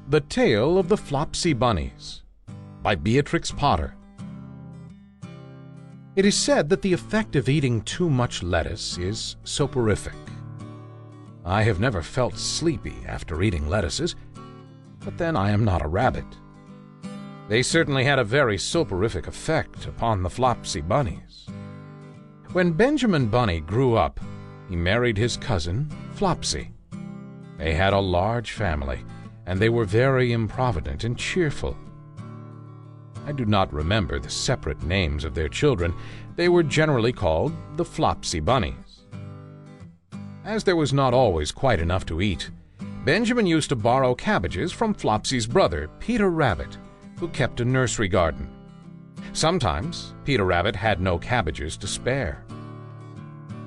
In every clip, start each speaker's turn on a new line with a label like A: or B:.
A: The Tale of the Flopsy Bunnies by Beatrix Potter. It is said that the effect of eating too much lettuce is soporific. I have never felt sleepy after eating lettuces, but then I am not a rabbit. They certainly had a very soporific effect upon the Flopsy Bunnies. When Benjamin Bunny grew up, he married his cousin, Flopsy. They had a large family, and they were very improvident and cheerful. I do not remember the separate names of their children. They were generally called the Flopsy Bunnies. As there was not always quite enough to eat, Benjamin used to borrow cabbages from Flopsy's brother, Peter Rabbit, who kept a nursery garden. Sometimes Peter Rabbit had no cabbages to spare.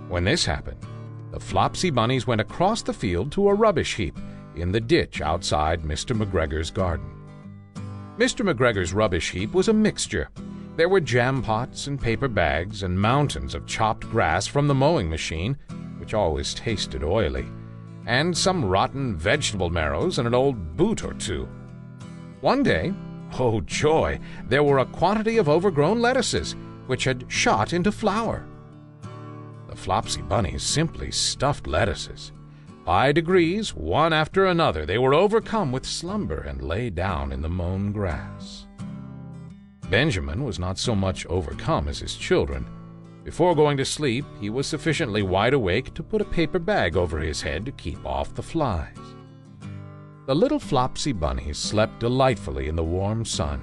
A: When this happened, the Flopsy Bunnies went across the field to a rubbish heap in the ditch outside Mr. McGregor's garden. Mr. McGregor's rubbish heap was a mixture. There were jam pots and paper bags and mountains of chopped grass from the mowing machine, which always tasted oily, and some rotten vegetable marrows and an old boot or two. One day, oh joy, there were a quantity of overgrown lettuces, which had shot into flower. The Flopsy Bunnies simply stuffed lettuces. By degrees, one after another, they were overcome with slumber and lay down in the mown grass. Benjamin was not so much overcome as his children. Before going to sleep, he was sufficiently wide awake to put a paper bag over his head to keep off the flies. The little Flopsy Bunnies slept delightfully in the warm sun.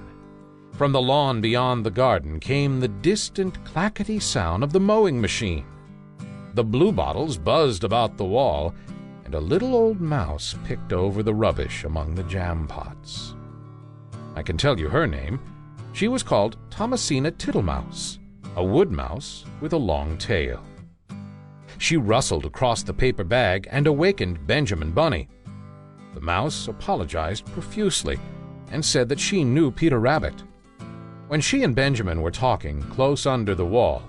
A: From the lawn beyond the garden came the distant clackety sound of the mowing machine. The bluebottles buzzed about the wall, and a little old mouse picked over the rubbish among the jam pots. I can tell you her name. She was called Thomasina Tittlemouse, a wood mouse with a long tail. She rustled across the paper bag and awakened Benjamin Bunny. The mouse apologized profusely and said that she knew Peter Rabbit. When she and Benjamin were talking close under the wall,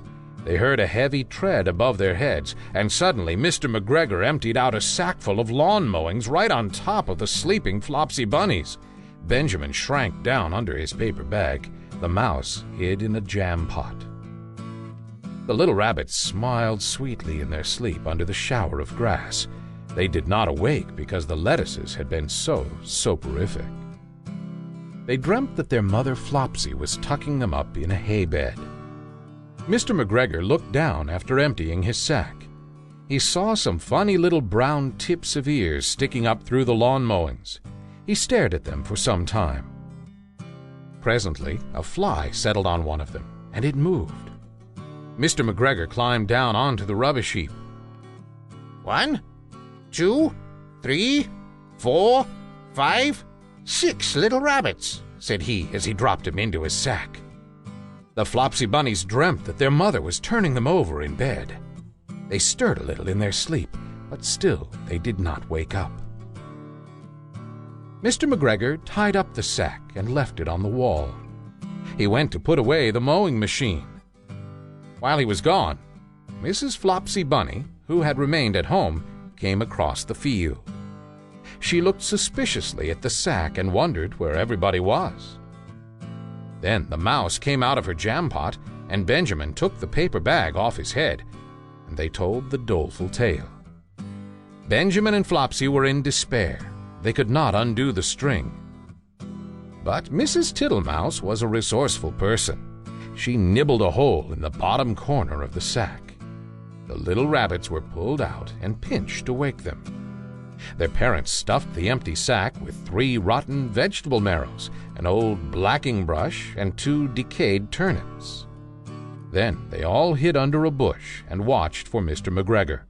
A: they heard a heavy tread above their heads, and suddenly Mr. McGregor emptied out a sackful of lawn mowings right on top of the sleeping Flopsy Bunnies. Benjamin shrank down under his paper bag. The mouse hid in a jam pot. The little rabbits smiled sweetly in their sleep under the shower of grass. They did not awake because the lettuces had been so soporific. They dreamt that their mother Flopsy was tucking them up in a hay bed. Mr. McGregor looked down after emptying his sack. He saw some funny little brown tips of ears sticking up through the lawn mowings. He stared at them for some time. Presently, a fly settled on one of them, and it moved. Mr. McGregor climbed down onto the rubbish heap.
B: 1, 2, 3, 4, 5, 6 little rabbits, said he as he dropped them into his sack.
A: The Flopsy Bunnies dreamt that their mother was turning them over in bed. They stirred a little in their sleep, but still they did not wake up. Mr. McGregor tied up the sack and left it on the wall. He went to put away the mowing machine. While he was gone, Mrs. Flopsy Bunny, who had remained at home, came across the field. She looked suspiciously at the sack and wondered where everybody was. Then the mouse came out of her jam pot, and Benjamin took the paper bag off his head, and they told the doleful tale. Benjamin and Flopsy were in despair. They could not undo the string. But Mrs. Tittlemouse was a resourceful person. She nibbled a hole in the bottom corner of the sack. The little rabbits were pulled out and pinched to wake them. Their parents stuffed the empty sack with 3 rotten vegetable marrows, an old blacking brush, and 2 decayed turnips. Then they all hid under a bush and watched for Mr. McGregor.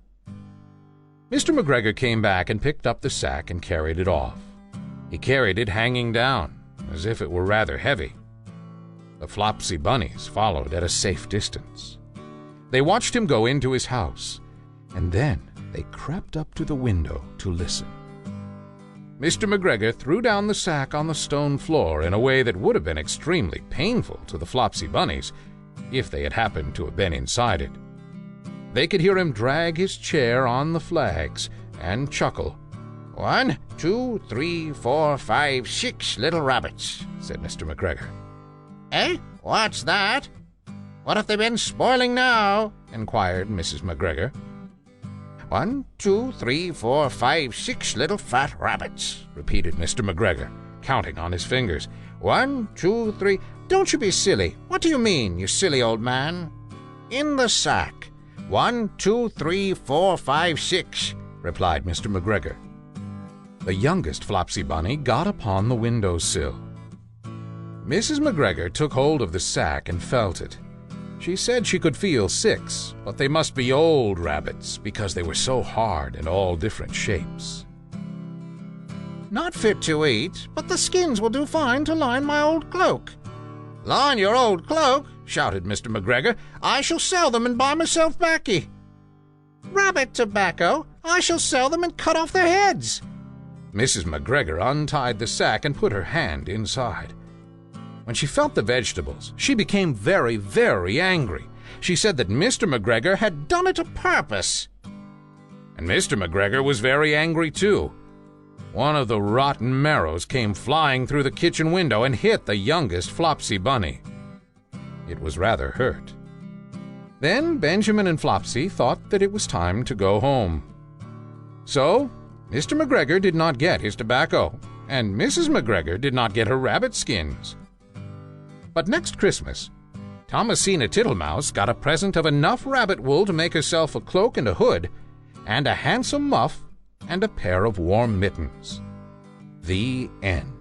A: Mr. McGregor came back and picked up the sack and carried it off. He carried it hanging down, as if it were rather heavy. The Flopsy Bunnies followed at a safe distance. They watched him go into his house, and then they crept up to the window to listen. Mr. McGregor threw down the sack on the stone floor in a way that would have been extremely painful to the Flopsy Bunnies if they had happened to have been inside it. They could hear him drag his chair on the flags and chuckle,
B: 1, 2, 3, 4, 5, 6 little rabbits, said Mr. McGregor. Eh? What's that? What have they been spoiling now? Inquired Mrs. McGregor. 1, 2, 3, 4, 5, 6 little fat rabbits, repeated Mr. McGregor, counting on his fingers. 1, 2, 3. Don't you be silly. What do you mean, you silly old man? In the sack. 1, 2, 3, 4, 5, 6, replied Mr. McGregor. The youngest Flopsy Bunny got upon the window-sill. Mrs. McGregor took hold of the sack and felt it. She said she could feel 6, but they must be old rabbits because they were so hard and all different shapes. Not fit to eat, but the skins will do fine to line my old cloak. Line your old cloak, shouted Mr. McGregor. I shall sell them and buy myself baccy. Rabbit tobacco, I shall sell them and cut off their heads. Mrs. McGregor untied the sack and put her hand inside. When she felt the vegetables, she became very, very angry. She said that Mr. McGregor had done it a purpose. And Mr. McGregor was very angry too. One of the rotten marrows came flying through the kitchen window and hit the youngest Flopsy Bunny. It was rather hurt. Then Benjamin and Flopsy thought that it was time to go home. So Mr. McGregor did not get his tobacco, and Mrs. McGregor did not get her rabbit skins. But next Christmas, Thomasina Tittlemouse got a present of enough rabbit wool to make herself a cloak and a hood, and a handsome muff, and a pair of warm mittens. The end.